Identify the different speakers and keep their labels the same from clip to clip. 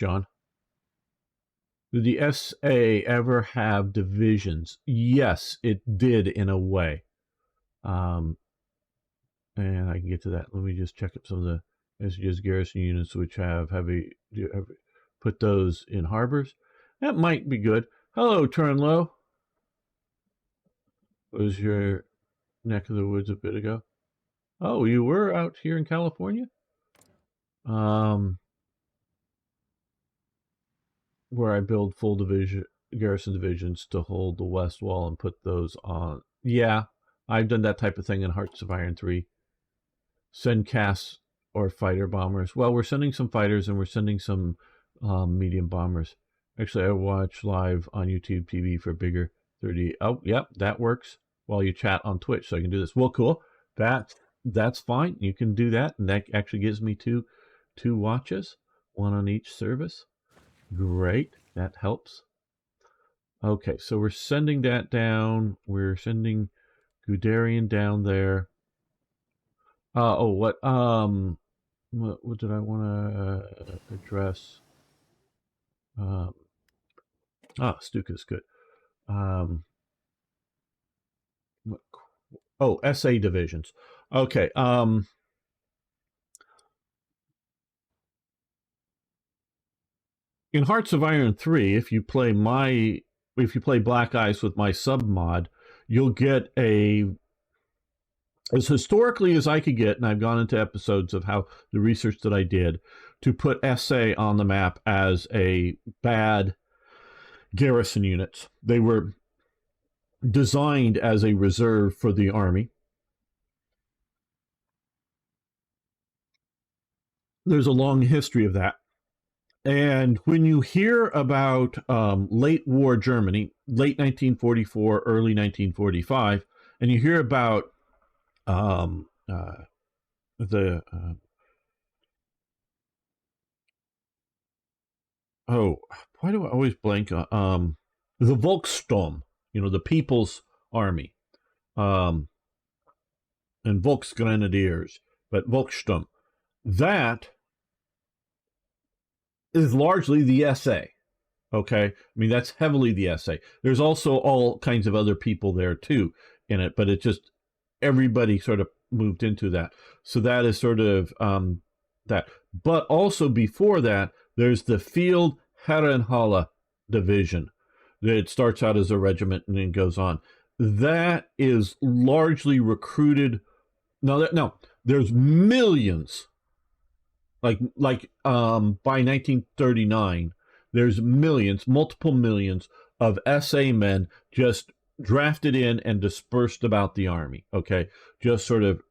Speaker 1: John. Did the SA ever have divisions? Yes, it did in a way. And I can get to that. Let me just check up some of the SGS garrison units which have heavy, put those in harbors. That might be good. Hello, Turnlow. Was your neck of the woods a bit ago? Oh, you were out here in California? Where I build full garrison divisions to hold the west wall and put those on. Yeah, I've done that type of thing in Hearts of Iron 3. Send CAS or fighter bombers. Well, we're sending some fighters and we're sending some medium bombers. Actually, I watch live on YouTube TV for bigger 30. Oh, yep, that works while you chat on Twitch, so I can do this. Well, cool. That's fine. You can do that, and that actually gives me two watches, one on each service. Great, that helps. Okay, so we're sending that down. We're sending Guderian down there. What did I want to address? Stuka is good. SA divisions. Okay. In Hearts of Iron 3, if you play Black Ice with my sub mod, you'll get as historically as I could get, and I've gone into episodes of how the research that I did to put SA on the map as a bad garrison unit. They were designed as a reserve for the army. There's a long history of that. And when you hear about late war Germany, late 1944, early 1945, and you hear about why do I always blank on the Volkssturm, the People's Army, and Volksgrenadiers, but Volkssturm, that is largely the SA. Okay, I mean that's heavily the SA. There's also all kinds of other people there too in it, but it just everybody sort of moved into that. So that is sort of that. But also before that, there's the Field Herrenhalle Division. It starts out as a regiment and then goes on. That is largely recruited. No, there's millions. By 1939, there's millions, multiple millions of SA men just drafted in and dispersed about the army, okay? Just sort of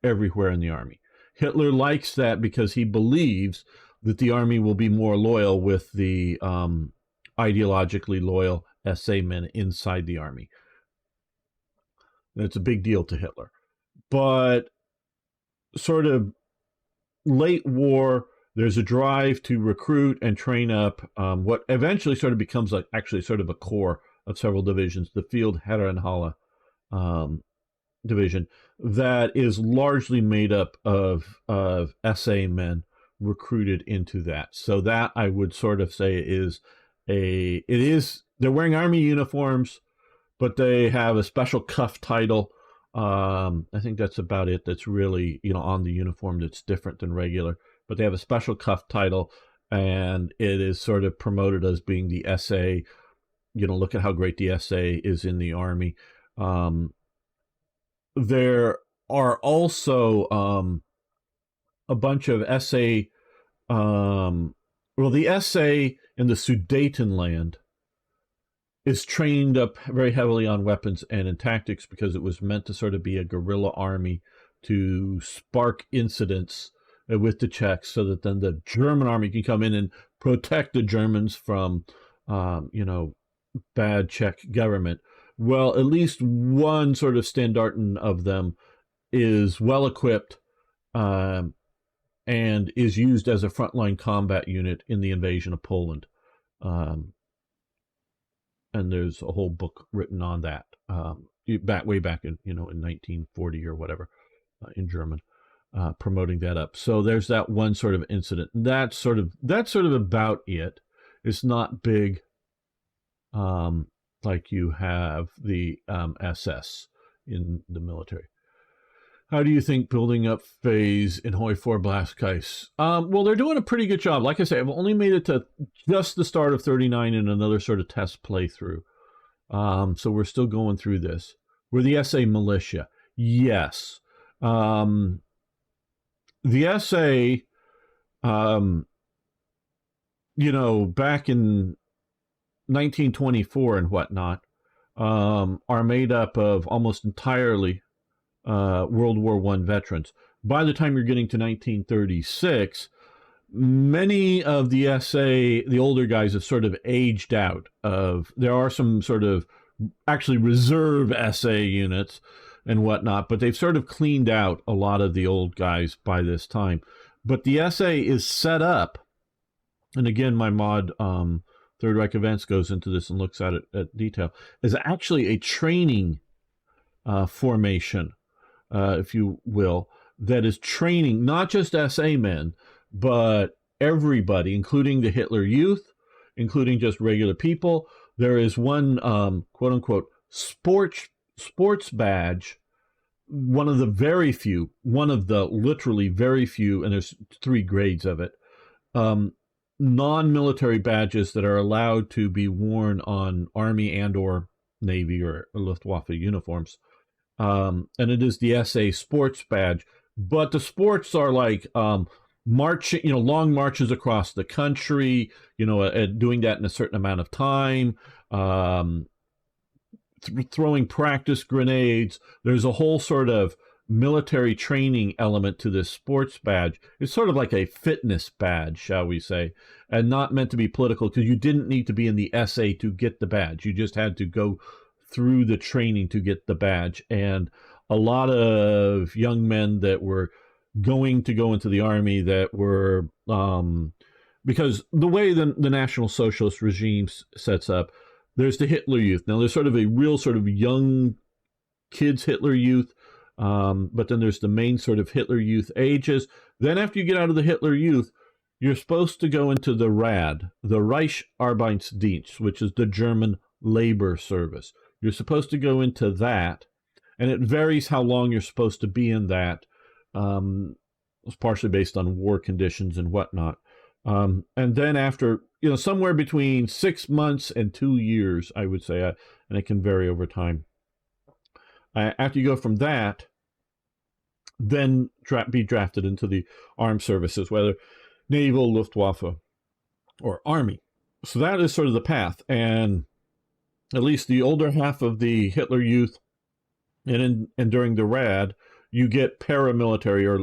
Speaker 1: everywhere in the army. Hitler likes that because he believes that the army will be more loyal with the ideologically loyal SA men inside the army. That's a big deal to Hitler. But sort of late war, there's a drive to recruit and train up what eventually sort of becomes actually sort of a core of several divisions, the Field Herrenhalle division, that is largely made up of SA men recruited into that. So that I would sort of say they're wearing army uniforms, but they have a special cuff title. I think that's about it. That's really, on the uniform that's different than regular, but they have a special cuff title, and it is sort of promoted as being the SA. Look at how great the SA is in the army. There are also a bunch of SA. The SA in the Sudetenland is trained up very heavily on weapons and in tactics because it was meant to sort of be a guerrilla army to spark incidents with the Czechs so that then the German army can come in and protect the Germans from, bad Czech government. Well, at least one sort of standartan of them is well equipped and is used as a frontline combat unit in the invasion of Poland. And there's a whole book written on that way back in in 1940 or whatever in German. promoting that up. So there's that one sort of incident. That's sort of about it. It's not big, like you have the SS in the military. How do you think building up phase in Hoi 4 BICE? Well, they're doing a pretty good job. Like I say, I've only made it to just the start of 39 and another sort of test playthrough. So we're still going through this. We're the SA militia. Yes. The SA, back in 1924 and whatnot, are made up of almost entirely World War I veterans. By the time you're getting to 1936, many of the SA, the older guys, have sort of aged out of. There are some sort of actually reserve SA units and whatnot, but they've sort of cleaned out a lot of the old guys by this time. But the SA is set up, and again, my mod Third Reich Events goes into this and looks at it at detail, is actually a training formation, if you will, that is training not just SA men, but everybody, including the Hitler Youth, including just regular people. There is one quote-unquote sports badge, one of the literally very few, and there's 3 grades of it, non-military badges that are allowed to be worn on Army and or Navy or Luftwaffe uniforms. And it is the SA sports badge. But the sports are like marching, long marches across the country, doing that in a certain amount of time, throwing practice grenades. There's a whole sort of military training element to this sports badge. It's sort of like a fitness badge, shall we say, and not meant to be political, because you didn't need to be in the SA to get the badge. You just had to go through the training to get the badge. And a lot of young men that were going to go into the army that were, because the way the National Socialist regime sets up, there's the Hitler Youth. Now, there's sort of a real sort of young kids Hitler Youth, but then there's the main sort of Hitler Youth ages. Then after you get out of the Hitler Youth, you're supposed to go into the RAD, the Reich Arbeitsdienst, which is the German labor service. You're supposed to go into that, and it varies how long you're supposed to be in that. It's partially based on war conditions and whatnot. And then after, somewhere between 6 months and 2 years, I would say, and it can vary over time. After you go from that, then be drafted into the armed services, whether naval, Luftwaffe, or Army. So that is sort of the path. And at least the older half of the Hitler Youth and during the RAD, you get paramilitary or,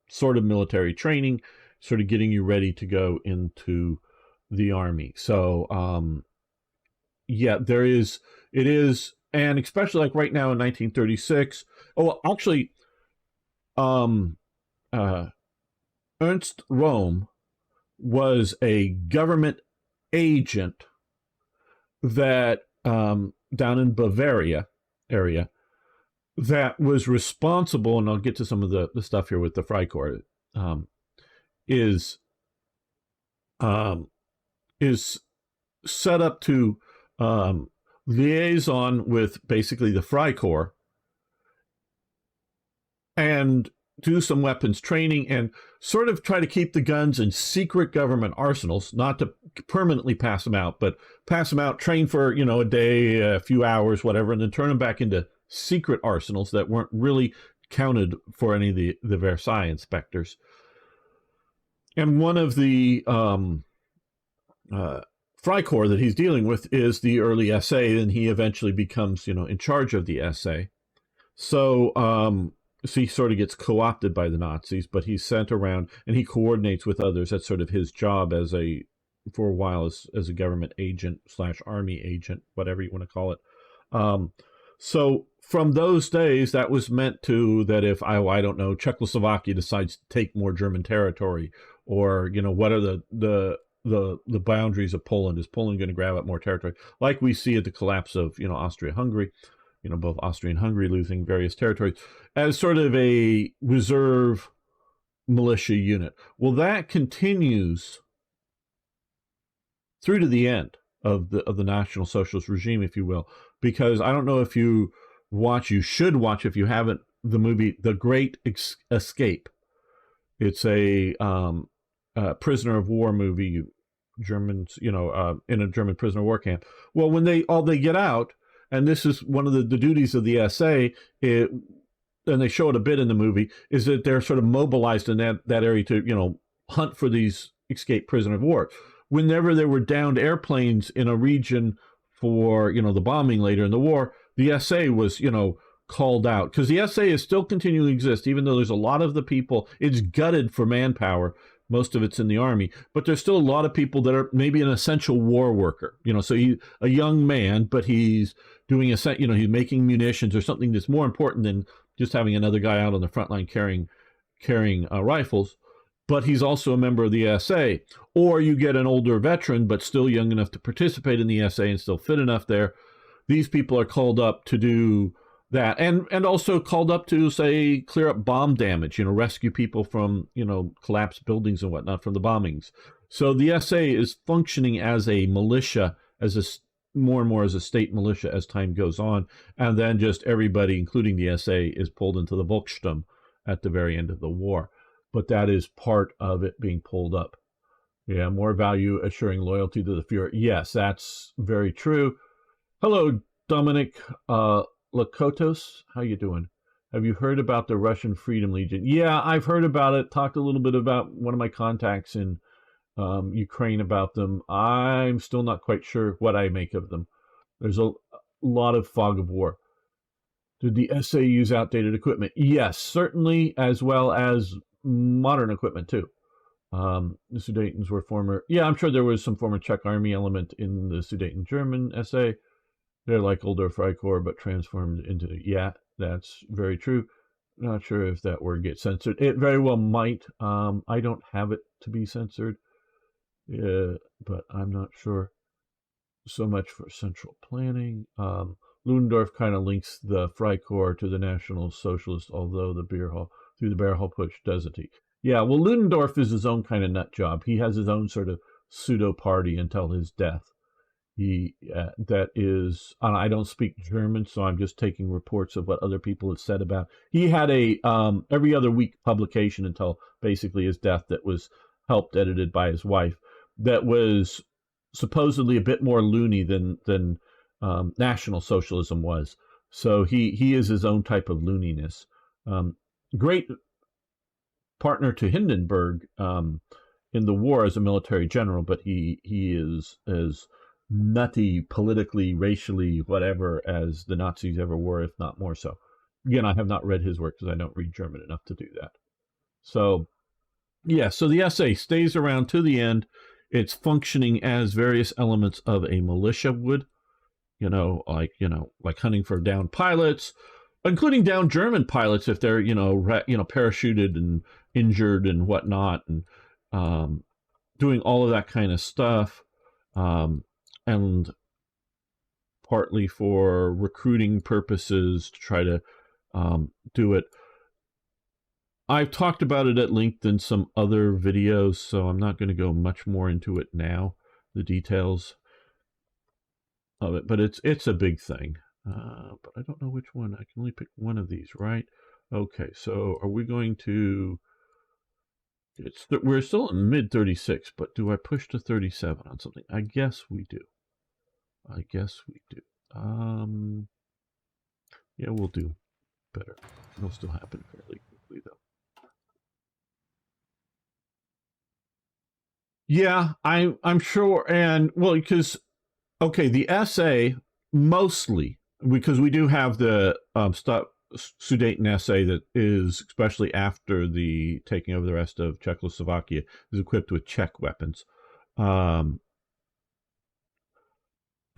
Speaker 1: sort of military training, sort of getting you ready to go into the Army. So, it is, and especially like right now in 1936. Oh, actually, Ernst Röhm was a government agent that down in Bavaria area that was responsible, and I'll get to some of the stuff here with the Freikorps, is set up to liaison with basically the Freikorps and do some weapons training and sort of try to keep the guns in secret government arsenals, not to permanently pass them out, but pass them out, train for, a day, a few hours, whatever, and then turn them back into secret arsenals that weren't really counted for any of the Versailles inspectors. And one of the Freikorps that he's dealing with is the early SA, and he eventually becomes, in charge of the SA. So he sort of gets co-opted by the Nazis, but he's sent around and he coordinates with others. That's sort of his job for a while as a government agent / army agent, whatever you want to call it. So from those days, that was meant to that if, I don't know, Czechoslovakia decides to take more German territory, or, what are the boundaries of Poland? Is Poland going to grab up more territory? Like we see at the collapse of, Austria-Hungary, both Austria and Hungary losing various territories, as sort of a reserve militia unit. Well, that continues through to the end of the National Socialist regime, if you will, because I don't know if you should watch if you haven't, the movie The Great Escape. It's a prisoner of war movie. Germans, in a German prisoner of war camp. Well, when they get out, and this is one of the duties of the SA, and they show it a bit in the movie, is that they're sort of mobilized in that area to, hunt for these escaped prisoner of war. Whenever there were downed airplanes in a region for, the bombing later in the war, the SA was, called out, because the SA is still continuing to exist, even though there's a lot of the people, it's gutted for manpower. Most of it's in the army, but there's still a lot of people that are maybe an essential war worker. So he's a young man, but he's doing he's making munitions or something that's more important than just having another guy out on the front line carrying rifles. But he's also a member of the SA. Or you get an older veteran, but still young enough to participate in the SA and still fit enough there. These people are called up to do that, and also called up to, say, clear up bomb damage, rescue people from, collapsed buildings and whatnot from the bombings. So the SA is functioning as a militia, more and more as a state militia as time goes on, and then just everybody, including the SA, is pulled into the Volkssturm at the very end of the war. But that is part of it being pulled up. Yeah, more value assuring loyalty to the Fuhrer. Yes, that's very true. Hello, Dominic. Lakotos, how you doing? Have you heard about the Russian Freedom Legion? Yeah, I've heard about it. Talked a little bit about one of my contacts in Ukraine about them. I'm still not quite sure what I make of them. There's a lot of fog of war. Did the SA use outdated equipment? Yes, certainly, as well as modern equipment too. The Sudetans were former. Yeah, I'm sure there was some former Czech army element in the Sudeten German SA. They're like older Freikorps, but transformed into, yeah, that's very true. Not sure if that word gets censored. It very well might. I don't have it to be censored, but I'm not sure. So much for central planning. Ludendorff kind of links the Freikorps to the National Socialist, although the beer hall push, doesn't he? Yeah, well, Ludendorff is his own kind of nut job. He has his own sort of pseudo party until his death. That is, I don't speak German, so I'm just taking reports of what other people have said about. He had a every other week publication until basically his death that was helped edited by his wife. That was supposedly a bit more loony than National Socialism was. So he is his own type of looniness. Great partner to Hindenburg in the war as a military general, but he is as nutty politically, racially, whatever, as the Nazis ever were, if not more so. Again, I have not read his work because I don't read German enough to do that. So, yeah, so the SA stays around to the end. It's functioning as various elements of a militia would, like hunting for downed pilots, including downed German pilots if they're, parachuted and injured and whatnot, and doing all of that kind of stuff. And partly for recruiting purposes to try to do it. I've talked about it at length in some other videos, so I'm not going to go much more into it now, the details of it, but it's a big thing. But I don't know which one. I can only pick one of these, right? Okay, so are we going to... we're still in mid 36, but do I push to 37 on something? I guess we do. Yeah, we'll do better. It'll still happen fairly quickly, though. Yeah, I'm sure, and well, because the SA mostly, because we do have the Sudeten SA that is, especially after the taking over the rest of Czechoslovakia, is equipped with Czech weapons.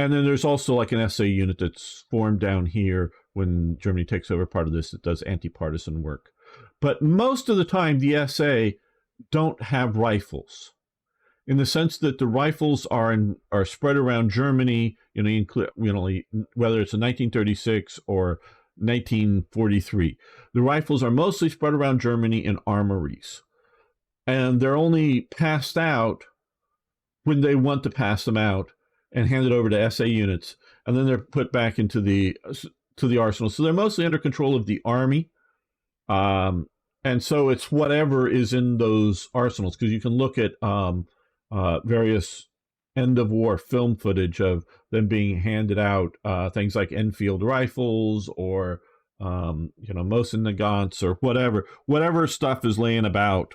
Speaker 1: And then there's also like an SA unit that's formed down here when Germany takes over part of this that does anti-partisan work. But most of the time, the SA don't have rifles, in the sense that the rifles are spread around Germany. Whether it's in 1936 or 1943, the rifles are mostly spread around Germany in armories. and they're only passed out when they want to pass them out and handed over to SA units, and then they're put back into the arsenal. So they're mostly under control of the army, and so it's whatever is in those arsenals, because you can look at various end of war film footage of them being handed out, things like Enfield rifles or Mosin Nagants or whatever stuff is laying about,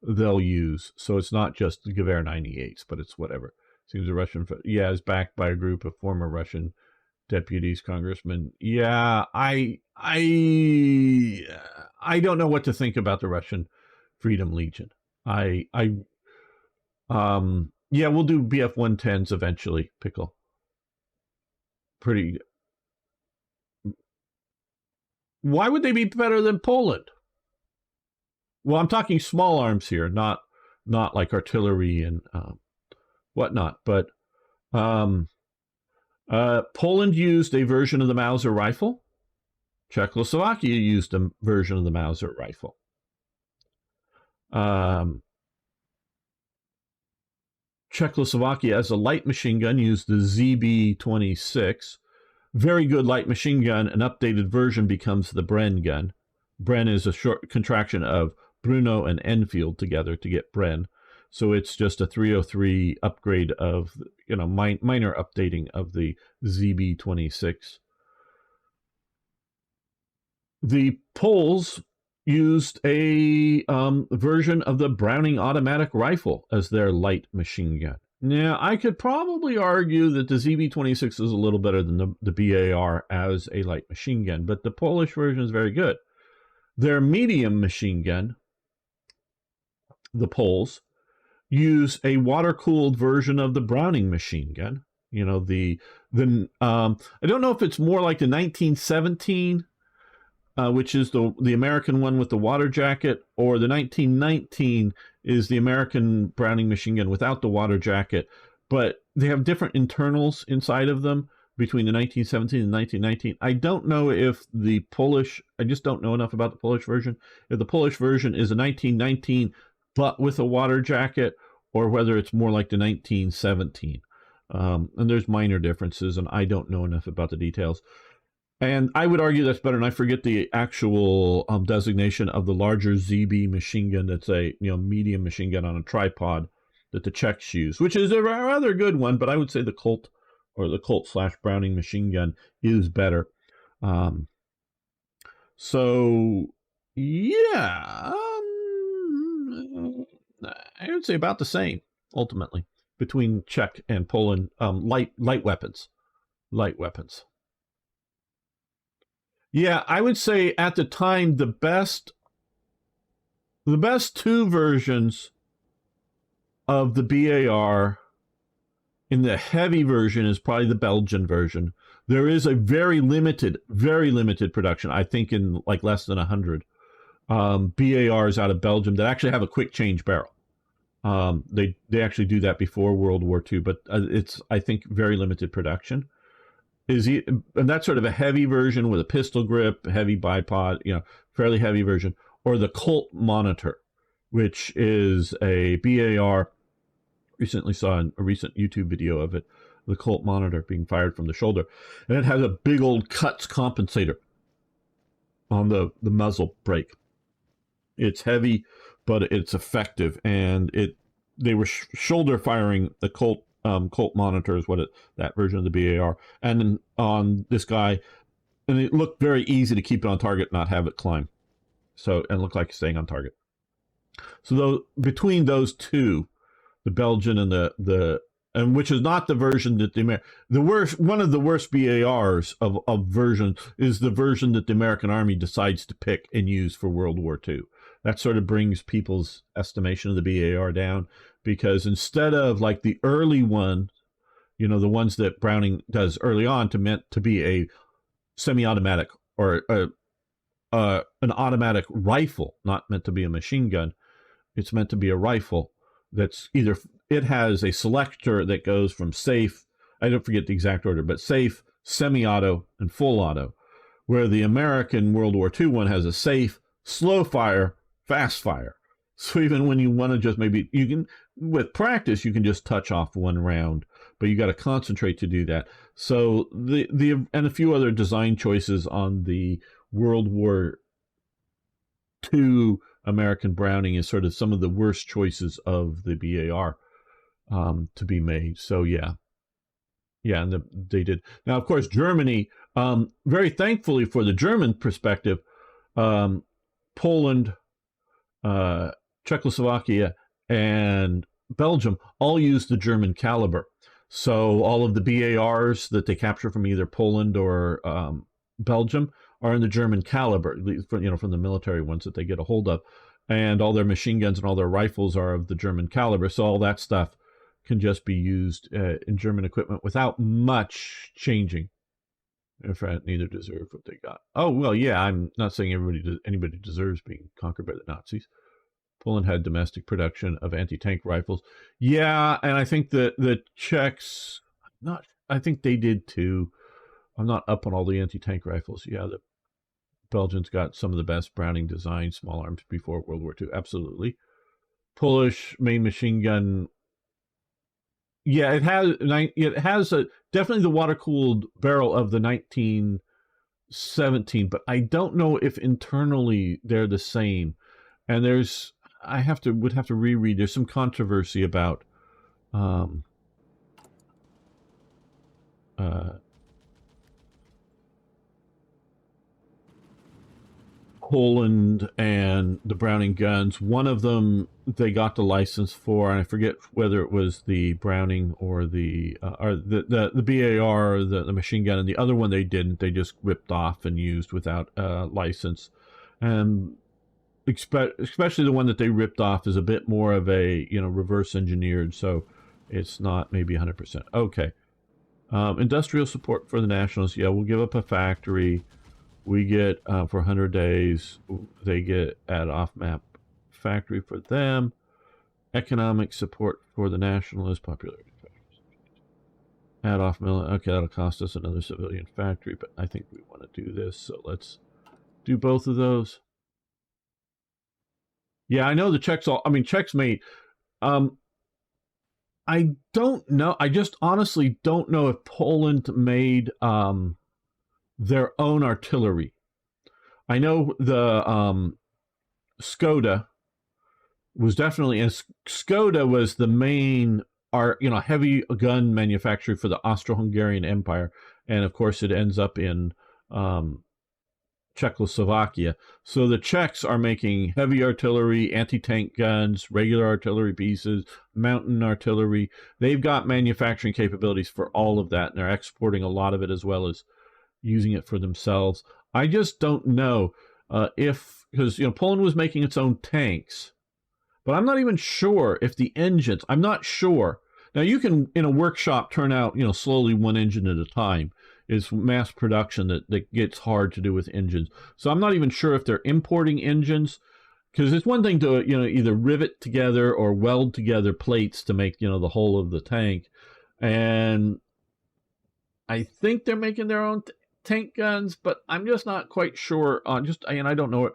Speaker 1: they'll use. So it's not just the Gewehr 98s, but it's whatever. Seems a Russian, is backed by a group of former Russian deputies, congressmen. Yeah, I don't know what to think about the Russian Freedom Legion. Yeah, we'll do BF 110s eventually, Pickle. Pretty. Why would they be better than Poland? Well, I'm talking small arms here, not like artillery and whatnot. But Poland used a version of the Mauser rifle. Czechoslovakia used a version of the Mauser rifle. Czechoslovakia, as a light machine gun, used the ZB-26. Very good light machine gun. An updated version becomes the Bren gun. Bren is a short contraction of Bruno and Enfield together to get Bren. So it's just a 303 upgrade of, minor updating of the ZB-26. The Poles used a version of the Browning automatic rifle as their light machine gun. Now, I could probably argue that the ZB-26 is a little better than the BAR as a light machine gun, but the Polish version is very good. Their medium machine gun, the Poles, use a water-cooled version of the Browning machine gun. I don't know if it's more like the 1917, which is the American one with the water jacket, or the 1919 is the American Browning machine gun without the water jacket, but they have different internals inside of them between the 1917 and 1919. I don't know if the Polish, I just don't know enough about the Polish version, if the Polish version is a 1919 but with a water jacket, or whether it's more like the 1917. And there's minor differences, and I don't know enough about the details. And I would argue that's better, and I forget the actual designation of the larger ZB machine gun that's a medium machine gun on a tripod that the Czechs use, which is a rather good one, but I would say the Colt or the Colt/Browning machine gun is better. So, yeah, I would say about the same, ultimately, between Czech and Poland. Light weapons. Light weapons. Yeah, I would say at the time the best two versions of the BAR in the heavy version is probably the Belgian version. There is a very limited production, I think in like less than 100 BARs out of Belgium that actually have a quick change barrel. They actually do that before World War II, but it's, I think, very limited production. And that's sort of a heavy version with a pistol grip, heavy bipod, fairly heavy version, or the Colt Monitor, which is a BAR. Recently saw a recent YouTube video of it, the Colt Monitor being fired from the shoulder, and it has a big old cuts compensator on the muzzle brake. It's heavy, but it's effective, and they were shoulder firing the Colt Monitor is that version of the BAR, and then on this guy, and it looked very easy to keep it on target, not have it climb, and look like staying on target. So between those two, the Belgian and and which is not the version that one of the worst BARs of version is the version that the American Army decides to pick and use for World War II. That sort of brings people's estimation of the BAR down, because instead of like the early one, the ones that Browning does early on meant to be a semi-automatic or an automatic rifle, not meant to be a machine gun. It's meant to be a rifle that's either, it has a selector that goes from safe, I don't forget the exact order, but safe, semi-auto, and full auto, where the American World War II one has a safe, slow fire, fast fire. So even when you want to just maybe you can with practice you can just touch off one round, but you got to concentrate to do that. So the and a few other design choices on the World War II American Browning is sort of some of the worst choices of the BAR to be made. So yeah, and they did. Now, of course, Germany. Very thankfully for the German perspective, Poland, uh, Czechoslovakia, and Belgium all use the German caliber. So all of the BARs that they capture from either Poland or Belgium are in the German caliber, from the military ones that they get a hold of, and all their machine guns and all their rifles are of the German caliber. So all that stuff can just be used in German equipment without much changing. In fact, neither deserve what they got. Oh well, yeah. I'm not saying anybody deserves being conquered by the Nazis. Poland had domestic production of anti-tank rifles. Yeah, and I think that the Czechs, not. I think they did too. I'm not up on all the anti-tank rifles. Yeah, the Belgians got some of the best Browning design small arms before World War II. Absolutely. Polish main machine gun. Yeah, it has definitely the water cooled barrel of the 1917, but I don't know if internally they're the same. And would have to reread. There's some controversy about um, uh, Poland and the Browning guns. One of them they got the license for, and I forget whether it was the Browning or the BAR, or the machine gun, and the other one they didn't. They just ripped off and used without a license. And especially the one that they ripped off is a bit more of a reverse engineered, so it's not maybe 100%. Okay. Industrial support for the nationals. Yeah, we'll give up a factory. We get for 100 days. They get an off-map factory for them. Economic support for the nationalist popularity factors. Add off okay, that'll cost us another civilian factory, but I think we want to do this, so let's do both of those. Yeah, I know the Czechs Czechs made I don't know. I just honestly don't know if Poland made their own artillery. I know the Skoda was definitely, and Skoda was the main heavy gun manufacturer for the Austro-Hungarian Empire, and of course it ends up in Czechoslovakia. So the Czechs are making heavy artillery, anti-tank guns, regular artillery pieces, mountain artillery. They've got manufacturing capabilities for all of that, and they're exporting a lot of it as well as using it for themselves. I just don't know because Poland was making its own tanks, but I'm not even sure if the engines. I'm not sure. Now you can in a workshop turn out slowly one engine at a time. It's mass production that gets hard to do with engines. So I'm not even sure if they're importing engines, because it's one thing to either rivet together or weld together plates to make the whole of the tank, and I think they're making their own tank guns, but I'm just not quite sure on I don't know.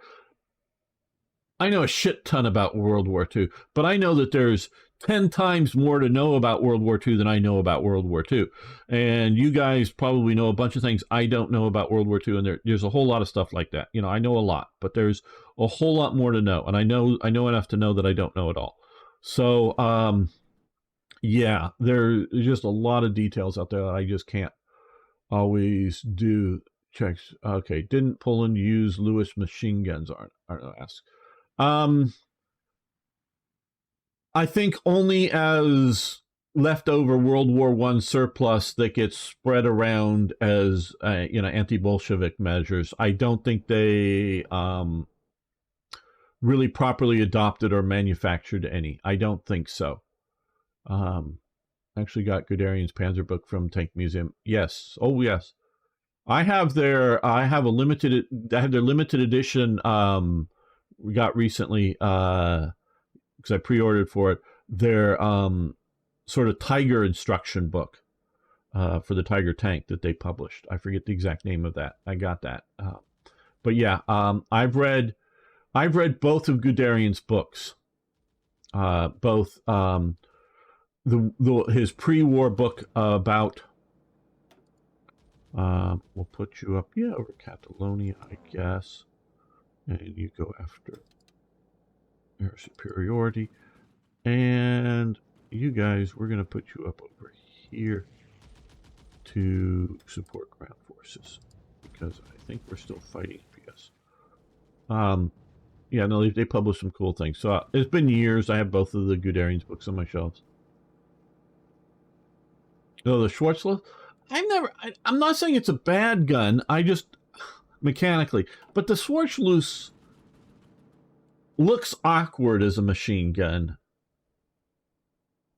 Speaker 1: I know a shit ton about World War II, but I know that there's 10 times more to know about World War II than I know about World War II. And you guys probably know a bunch of things I don't know about World War II, and there's a whole lot of stuff like that. I know a lot, but there's a whole lot more to know, and I know enough to know that I don't know it all. So, yeah, there's just a lot of details out there that I just can't always do checks. Okay, didn't Poland use Lewis machine guns? Aren't asked. I think only as leftover World War I surplus that gets spread around as anti-Bolshevik measures. I don't think they really properly adopted or manufactured any. I don't think so. Actually got Guderian's Panzer book from Tank Museum. Yes. Oh yes. I have their limited edition we got recently because I pre-ordered for it, their sort of Tiger instruction book for the Tiger tank that they published. I forget the exact name of that. I got that. But yeah, I've read both of Guderian's books. both his pre-war book about. We'll put you up, yeah, over Catalonia, I guess, and you go after air superiority, and you guys, we're gonna put you up over here to support ground forces because I think we're still fighting PS. Yeah, no, they published some cool things. So it's been years. I have both of the Guderian's books on my shelves. No, the Schwarzschild. I'm not saying it's a bad gun. I just mechanically, but the Schwarzschild looks awkward as a machine gun.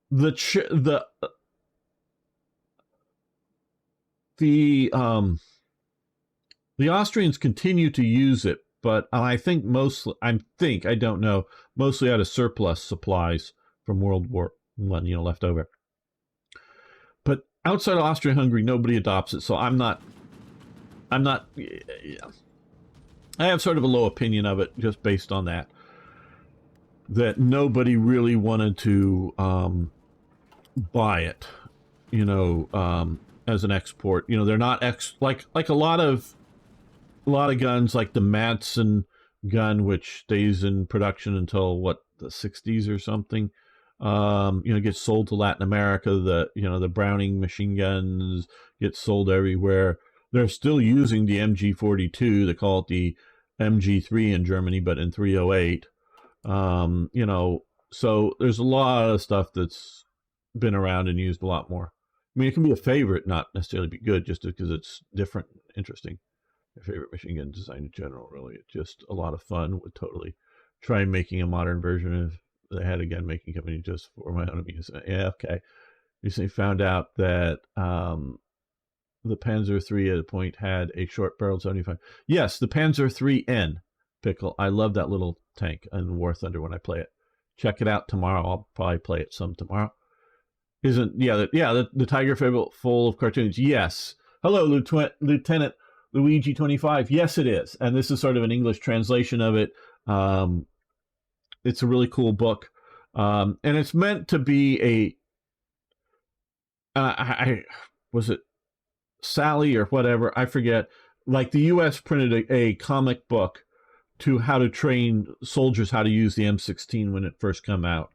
Speaker 1: The Austrians continue to use it, but I think I don't know, mostly out of surplus supplies from World War One, left over. But outside of Austria-Hungary, nobody adopts it, so I'm not. Yeah. I have sort of a low opinion of it just based on that. That nobody really wanted to buy it, as an export. They're not like a lot of guns, like the Madsen gun, which stays in production until the 60s or something. Gets sold to Latin America. The Browning machine guns get sold everywhere. They're still using the MG42. They call it the MG3 in Germany, but in 308. So there's a lot of stuff that's been around and used a lot more. I mean, it can be a favorite, not necessarily be good, just because it's different and interesting. My favorite machine gun design in general, really. It's just a lot of fun. Would totally try making a modern version of the had a gun making company just for my own amusement. Yeah, okay. Recently found out that the Panzer III at a point had a short barreled 75. Yes, the Panzer IIIN Pickle. I love that little tank in War Thunder when I play it. Check it out tomorrow. I'll probably play it some tomorrow. The Tiger Fable full of cartoons. Yes. Hello, Lieutenant Luigi 25. Yes, it is. And this is sort of an English translation of it. It's a really cool book. And it's meant to be was it Sally or whatever? I forget. Like the U.S. printed a comic book to how to train soldiers how to use the M16 when it first come out.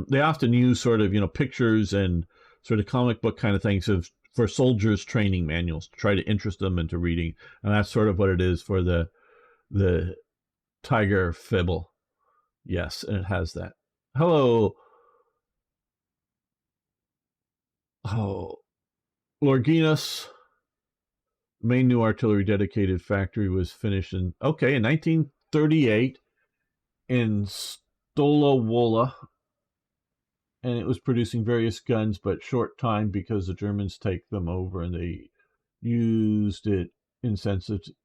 Speaker 1: They often use sort of, pictures and sort of comic book kind of things for soldiers' training manuals to try to interest them into reading. And that's sort of what it is for the Tiger Fibble. Yes, and it has that. Hello. Oh, Lorginas. Main new artillery dedicated factory was finished in 1938 in Stolawola, and it was producing various guns, but short time because the Germans take them over and they used it insensitively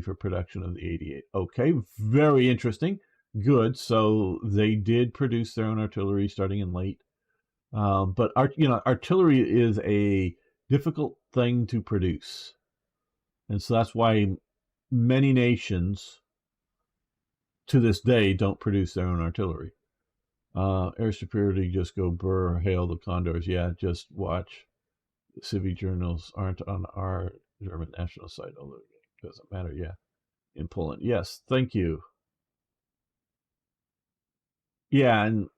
Speaker 1: for production of the 88. Okay, very interesting. Good. So they did produce their own artillery starting in late. But artillery is a difficult thing to produce, and so that's why many nations to this day don't produce their own artillery. Air superiority, just go burr, hail the condors. Yeah, just watch. The Civi journals aren't on our German national site, although it doesn't matter. Yeah, in Poland. Yes, thank you. Yeah, and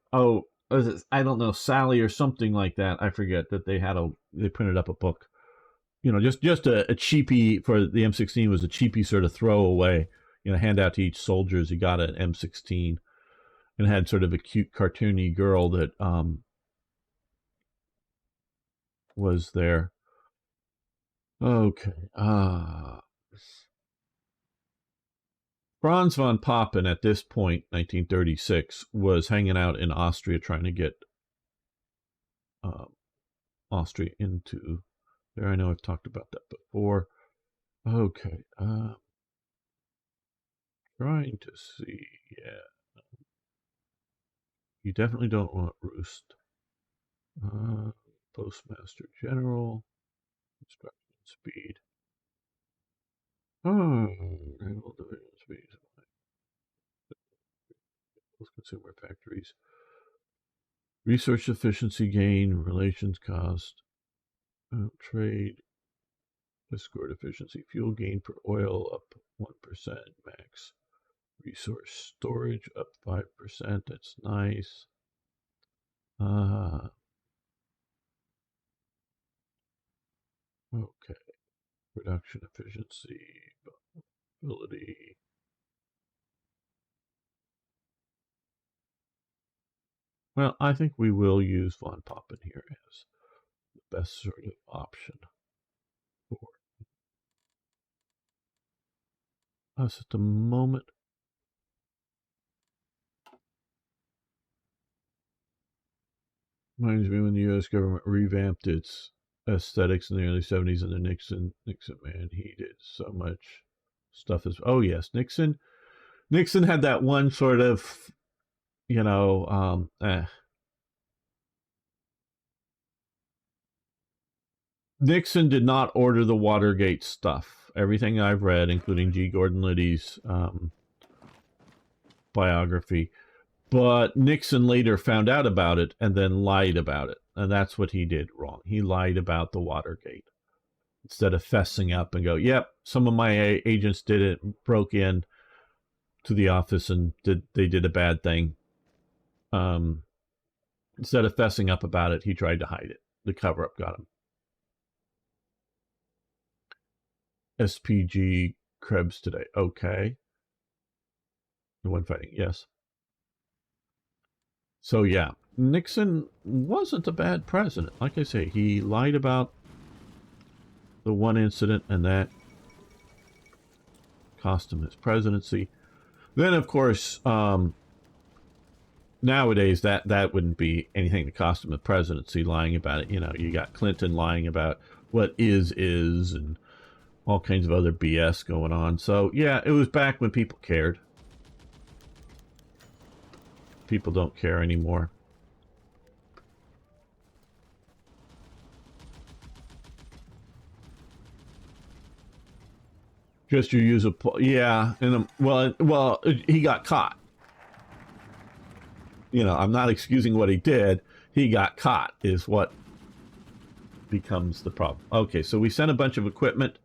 Speaker 1: I don't know, Sally or something like that. I forget that they printed up a book. Just a cheapie for the M16 was a cheapie sort of throwaway. Hand out to each soldier as he got an M16, and had sort of a cute cartoony girl that was there. Okay. Franz von Papen at this point, 1936, was hanging out in Austria trying to get Austria into there. I know I've talked about that before. Okay. Trying to see. Yeah. You definitely don't want Roost. Postmaster General. Instruction speed. Naval Division speed. consumer factories. Resource efficiency gain, relations cost, trade, discord efficiency, fuel gain per oil up 1% max. Resource storage up 5%. That's nice. Okay. Production efficiency, ability. Well, I think we will use Von Poppen here as the best sort of option for us at the moment. Reminds me when the U.S. government revamped its aesthetics in the early 70s under Nixon. Nixon, man, he did so much stuff. Oh, yes, Nixon had that one sort of, Nixon did not order the Watergate stuff. Everything I've read, including G. Gordon Liddy's biography, but Nixon later found out about it and then lied about it. And that's what he did wrong. He lied about the Watergate. Instead of fessing up and go, yep, some of my agents did it, broke in to the office and they did a bad thing. Instead of fessing up about it, he tried to hide it. The cover-up got him. SPG Krebs today. Okay. The one fighting, yes. So yeah, Nixon wasn't a bad president. Like I say, he lied about the one incident, and that cost him his presidency. Then, of course, nowadays that wouldn't be anything to cost him the presidency, lying about it. You got Clinton lying about what is, and all kinds of other BS going on. So yeah, it was back when people cared. People don't care anymore. Just you use yeah, and well, he got caught. I'm not excusing what he did. He got caught is what becomes the problem. Okay, so we sent a bunch of equipment,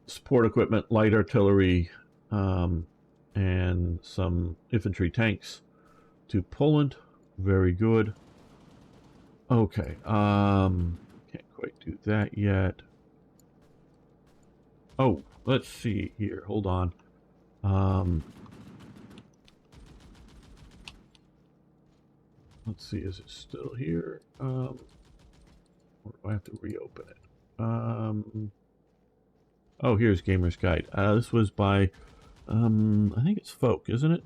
Speaker 1: support equipment, light artillery, and some infantry tanks to Poland. Very good. Okay, can't quite do that yet. Oh, let's see here. Hold on. Let's see, is it still here? Or do I have to reopen it? Oh, here's Gamer's Guide. This was by, I think it's Folk, isn't it?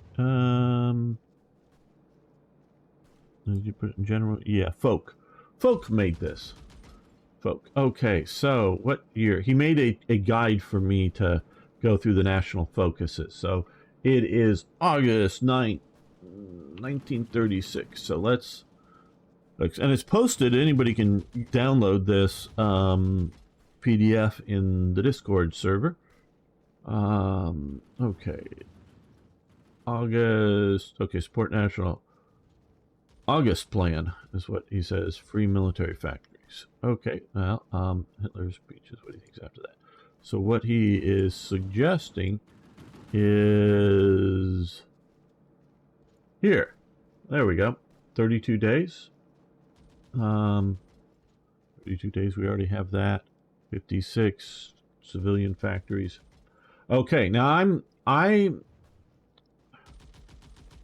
Speaker 1: Did you put it in general? Yeah, Folk. Folk made this. Folk. Okay, so what year? He made a guide for me to go through the national focuses. So it is August 9th, 1936. So let's, and it's posted. Anybody can download this PDF in the Discord server. Okay. August. Okay, support national. August plan is what he says. Free military factories. Okay. Well, Hitler's speech is what he thinks after that. So what he is suggesting is here. There we go. 32 days. 32 days. We already have that. 56 civilian factories. Okay. Now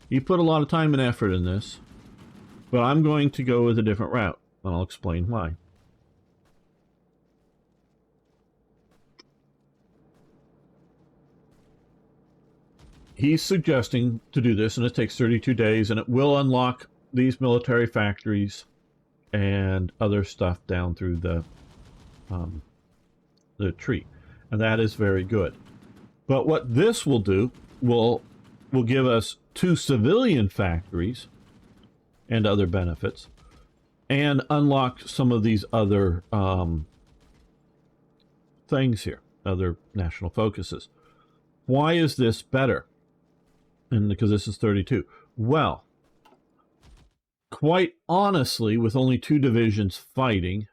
Speaker 1: he put a lot of time and effort in this, but I'm going to go with a different route, and I'll explain why. He's suggesting to do this, and it takes 32 days, and it will unlock these military factories and other stuff down through the tree, and that is very good. But what this will do will give us 2 civilian factories and other benefits, and unlock some of these other things here, other national focuses. Why is this better? And because this is 32. Well, quite honestly, with only 2 divisions fighting,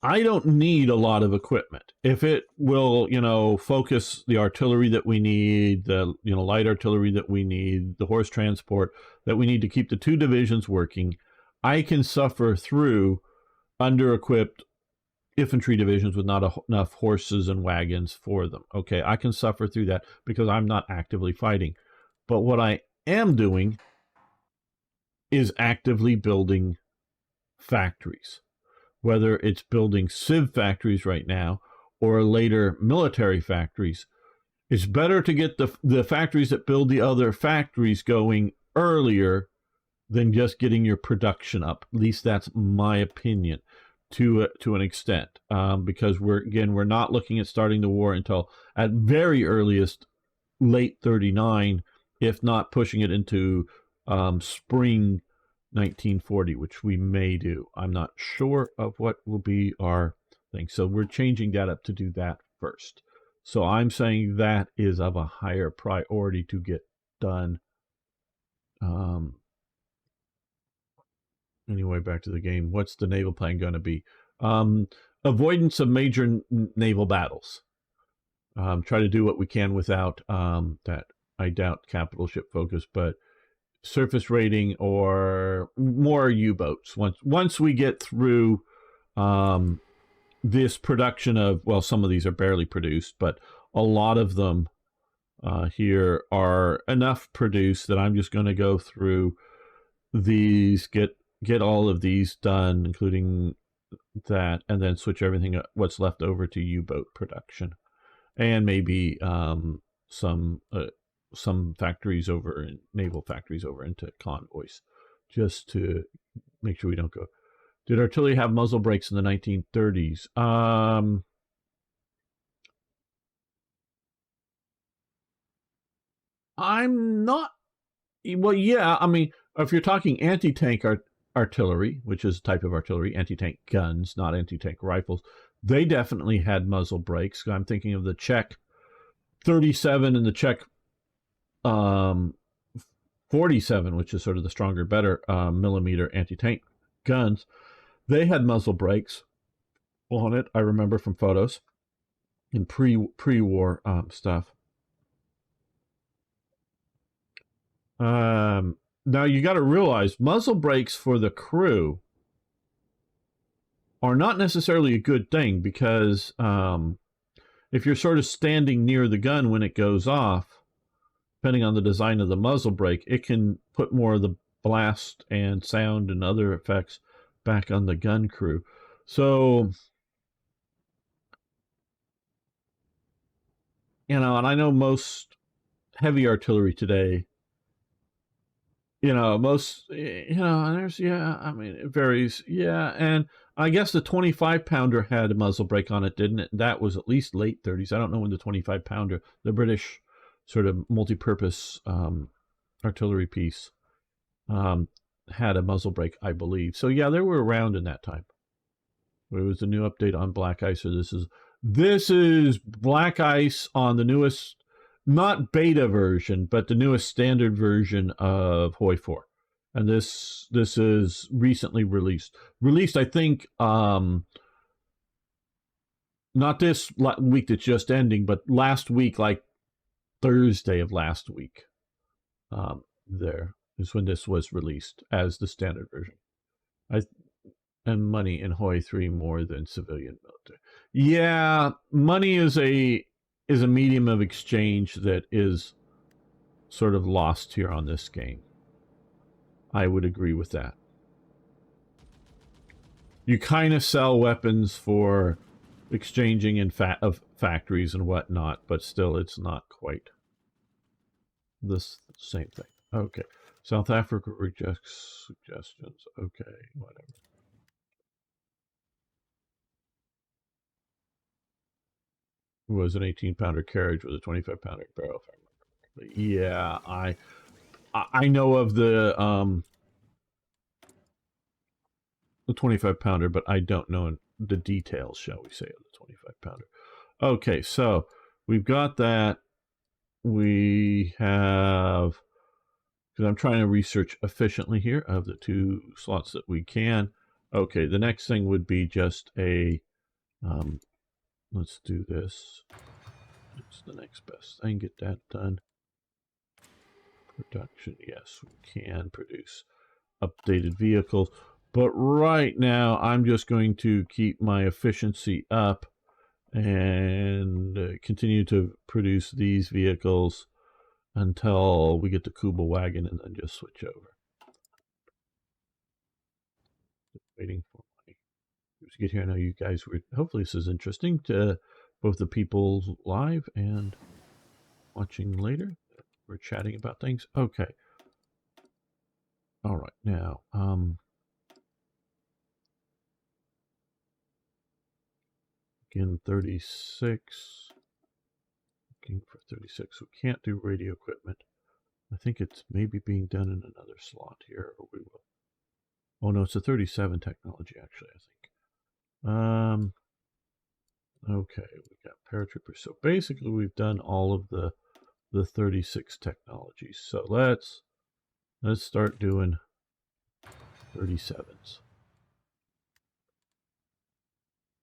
Speaker 1: I don't need a lot of equipment. If it will, focus the artillery that we need, the, light artillery that we need, the horse transport that we need to keep the 2 divisions working, I can suffer through under-equipped infantry divisions with not enough horses and wagons for them. Okay, I can suffer through that because I'm not actively fighting. But what I am doing is actively building factories. Whether it's building civ factories right now or later military factories, it's better to get the factories that build the other factories going earlier than just getting your production up. At least that's my opinion to an extent, because we're not looking at starting the war until at very earliest late 39, if not pushing it into spring 1940, which we may do. I'm not sure of what will be our thing. So we're changing that up to do that first. So I'm saying that is of a higher priority to get done. Anyway, back to the game. What's the naval plan going to be? Avoidance of major naval battles. Try to do what we can without that. I doubt capital ship focus, but surface raiding or more U-boats. Once we get through this production of, well, some of these are barely produced, but a lot of them here are enough produced that I'm just going to go through these, get all of these done, including that, and then switch everything up, what's left over to U-boat production, and maybe some factories over, naval factories over into convoys, just to make sure we don't go. Did artillery have muzzle brakes in the 1930s? I'm not. Well, yeah. I mean, if you're talking anti-tank artillery, which is a type of artillery, anti-tank guns, not anti-tank rifles, they definitely had muzzle brakes. I'm thinking of the Czech 37 and the Czech 47, which is sort of the stronger, better millimeter anti-tank guns. They had muzzle brakes on it. I remember from photos and pre-war stuff. Now you got to realize muzzle brakes for the crew are not necessarily a good thing, because if you're sort of standing near the gun when it goes off, depending on the design of the muzzle brake, it can put more of the blast and sound and other effects back on the gun crew. So, and I know most heavy artillery today, most, there's, I mean, it varies. Yeah. And I guess the 25 pounder had a muzzle brake on it, didn't it? That was at least late 30s. I don't know when the 25 pounder, the British sort of multi-purpose artillery piece, had a muzzle brake, I believe. So yeah, they were around in that time. It was a new update on Black Ice. So this is Black Ice on the newest, not beta version, but the newest standard version of Hoi 4. And this is recently released. I think, not this week that's just ending, but last week, like Thursday of last week, there is when this was released as the standard version. And money in Hoi 3 more than civilian military. Yeah, money is a medium of exchange that is sort of lost here on this game. I would agree with that. You kind of sell weapons for exchanging in of factories and whatnot, but still it's not quite the same thing. Okay. South Africa rejects suggestions. Okay, whatever. It was an 18-pounder carriage with a 25-pounder barrel. Yeah, I know of the 25-pounder, but I don't know the details, shall we say, of the 25-pounder. Okay, so we've got that. we have, because I'm trying to research efficiently here of the 2 slots that we can. Okay, the next thing would be just a, let's do this. It's the next best thing. Get that done. Production, yes, we can produce updated vehicles. But right now, I'm just going to keep my efficiency up and continue to produce these vehicles until we get the Kuba wagon and then just switch over. Waiting for my to get here. I know you guys were, hopefully this is interesting to both the people live and watching later. We're chatting about things. Okay. All right, now, again, 36. Looking for 36. We can't do radio equipment. I think it's maybe being done in another slot here, or we will. Oh no, it's a 37 technology, actually, I think. Okay, we got paratroopers. So basically, we've done all of the 36 technologies. So let's start doing 37s.